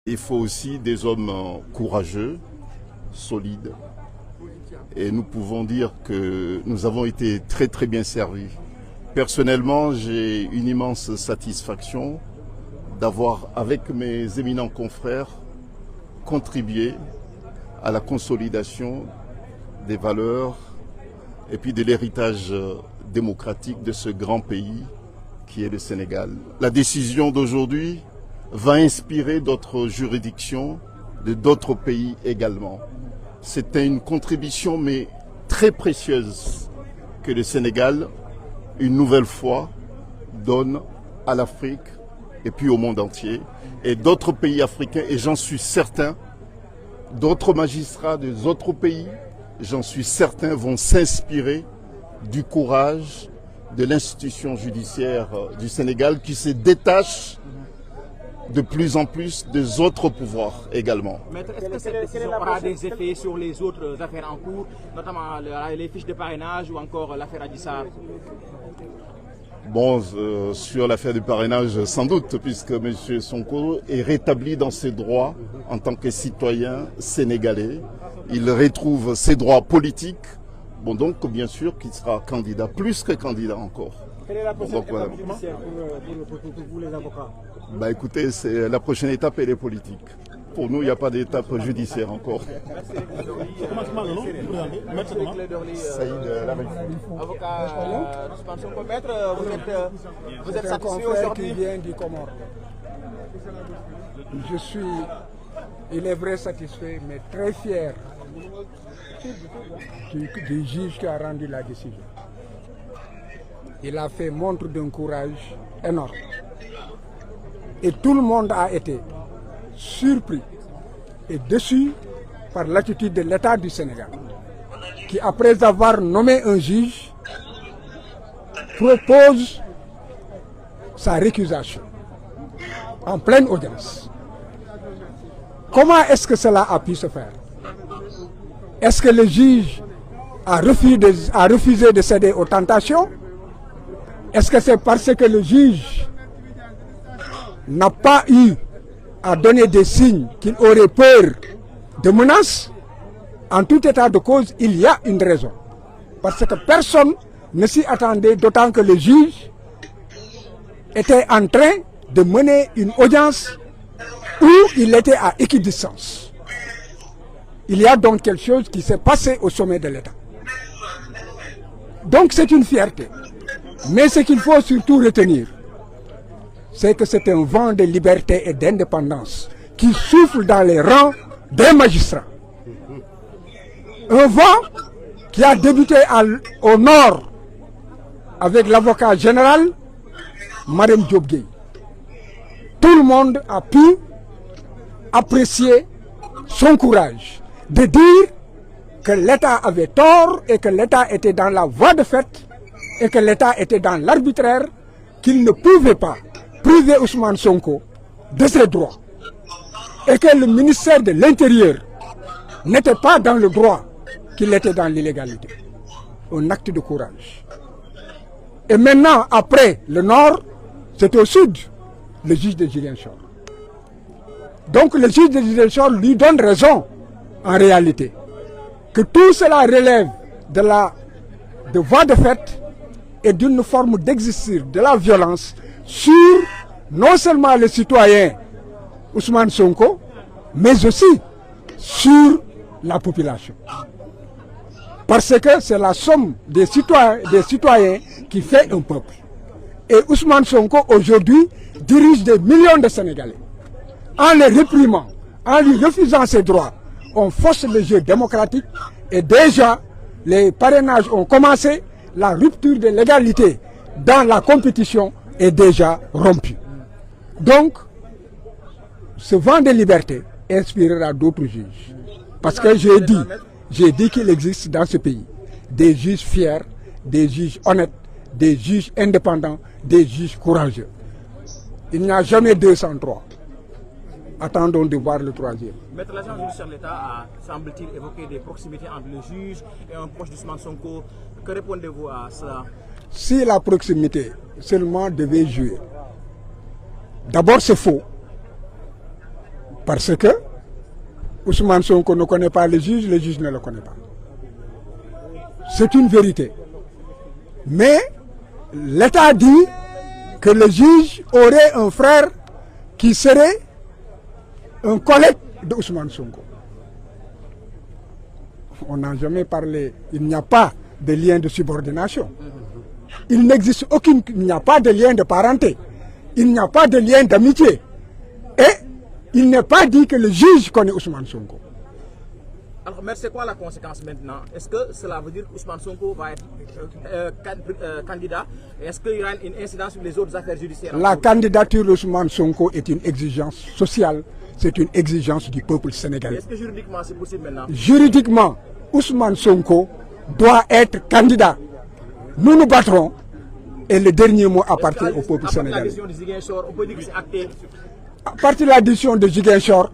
il faut aussi des hommes courageux, solides. Et nous pouvons dire que nous avons été très très bien servis. Personnellement, j'ai une immense satisfaction d'avoir, avec mes éminents confrères, contribué à la consolidation des valeurs et puis de l'héritage démocratique de ce grand pays qui est le Sénégal. La décision d'aujourd'hui va inspirer d'autres juridictions de d'autres pays également. C'était une contribution mais très précieuse que le Sénégal, une nouvelle fois, donne à l'Afrique et puis au monde entier. Et d'autres pays africains, et j'en suis certain, d'autres magistrats des autres pays, j'en suis certain, vont s'inspirer du courage de l'institution judiciaire du Sénégal qui se détache de plus en plus des autres pouvoirs également. Maître, est-ce que cette décision aura des effets sur les autres affaires en cours, notamment les fiches de parrainage ou encore l'affaire Adji Sarr? Bon, sur l'affaire du parrainage, sans doute, puisque M. Sonko est rétabli dans ses droits en tant que citoyen sénégalais. Il retrouve ses droits politiques. Bon, donc, bien sûr, qu'il sera candidat, plus que candidat encore. Quelle est la prochaine étape judiciaire pour vous, les avocats? Bah, écoutez, la prochaine étape, elle est politique. Pour nous, il n'y a pas d'étape judiciaire encore. Avocat Ousmane Sonko, maître, vous êtes satisfait aujourd'hui? Qui vient du Comore. Je suis, il est vrai, satisfait, mais très fier du juge qui a rendu la décision. Il a fait montre d'un courage énorme. Et tout le monde a été surpris et déçu par l'attitude de l'État du Sénégal, qui, après avoir nommé un juge, propose sa récusation en pleine audience. Comment est-ce que cela a pu se faire? Est-ce que le juge a refusé de céder aux tentations? Est-ce que c'est parce que le juge n'a pas eu à donner des signes qu'il aurait peur de menaces? En tout état de cause, il y a une raison. Parce que personne ne s'y attendait, d'autant que le juge était en train de mener une audience où il était à équidistance. Il y a donc quelque chose qui s'est passé au sommet de l'État. Donc c'est une fierté. Mais ce qu'il faut surtout retenir, c'est que c'est un vent de liberté et d'indépendance qui souffle dans les rangs des magistrats. Un vent qui a débuté au nord avec l'avocat général, Mme Diop Gueye. Tout le monde a pu apprécier son courage de dire que l'État avait tort et que l'État était dans la voie de fait et que l'État était dans l'arbitraire, qu'il ne pouvait pas priver Ousmane Sonko de ses droits et que le ministère de l'Intérieur n'était pas dans le droit, qu'il était dans l'illégalité. Un acte de courage. Et maintenant, après le nord, c'est au sud, le juge de Ziguinchor. Donc le juge de Ziguinchor lui donne raison, en réalité, que tout cela relève de voie de fait et d'une forme d'exercice de la violence sur non seulement le citoyen Ousmane Sonko, mais aussi sur la population. Parce que c'est la somme des citoyens qui fait un peuple. Et Ousmane Sonko, aujourd'hui, dirige des millions de Sénégalais. En les réprimant, en lui refusant ses droits, on force le jeu démocratique et déjà, les parrainages ont commencé, la rupture de l'égalité dans la compétition est déjà rompue. Donc, ce vent de liberté inspirera d'autres juges. Parce que j'ai dit qu'il existe dans ce pays des juges fiers, des juges honnêtes, des juges indépendants, des juges courageux. Il n'y a jamais 203. Attendons de voir le troisième. Maître, l'agent judiciaire de l'État a, semble-t-il, évoqué des proximités entre le juge et un proche d'Ousmane Sonko. Que répondez-vous à cela? Si la proximité seulement devait jouer, d'abord c'est faux. Parce que Ousmane Sonko ne connaît pas le juge ne le connaît pas. C'est une vérité. Mais l'État dit que le juge aurait un frère qui serait un collègue de Ousmane Sonko. On n'a jamais parlé, il n'y a pas de lien de subordination. Il n'existe il n'y a pas de lien de parenté. Il n'y a pas de lien d'amitié. Et il n'est pas dit que le juge connaît Ousmane Sonko. Alors, mais c'est quoi la conséquence maintenant? Est-ce que cela veut dire qu'Ousmane Sonko va être candidat? Est-ce qu'il y aura une incidence sur les autres affaires judiciaires? La candidature d'Ousmane Sonko est une exigence sociale, c'est une exigence du peuple sénégalais. Est-ce que juridiquement c'est possible maintenant? Juridiquement, Ousmane Sonko doit être candidat. Nous nous battrons et le dernier mot appartient au peuple sénégalais. À partir de la décision de Ziguinchor, on peut dire que c'est acté. À partir de la décision de Ziguinchor,